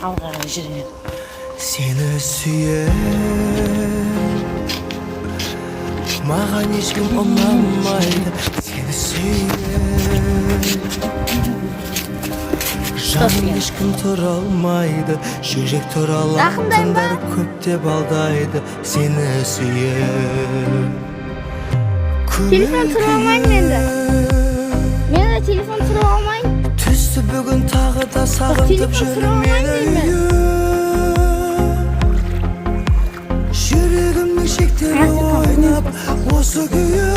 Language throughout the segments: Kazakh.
Alğağa жүрген. Seni süyer, mağan ешкім ұнамайды. Seni süyer, жаным ешкім тұра алмайды. Жүрек туралатындар көп деп алдайды. Seni süyer. Telefon тұра алмаймын енді. Мен де телефон тұра алмаймын. Түсті бүгін тағы да сағынтып жүрмін мені. Жүрегімнің шектері ойнап, осы күйі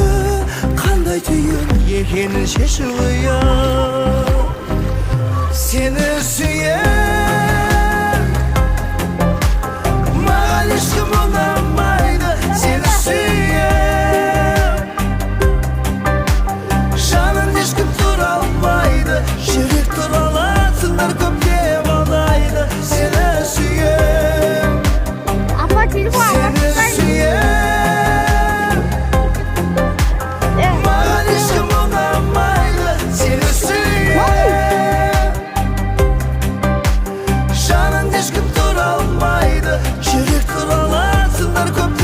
қандай түйін екенін шешу қиын. Seni süyer, mağan ешкім ұнамайды. Seni süyer, жаным ешкім тұра алмайды. Жүрек туралатындар көп деп алдайды. Seni süyer, Апа, телефон seni алғаштай. süyer, mağan ешкім ұнамайды. Seni süyer, жаным ешкім тұра алмайды. Жүрек туралатындар көп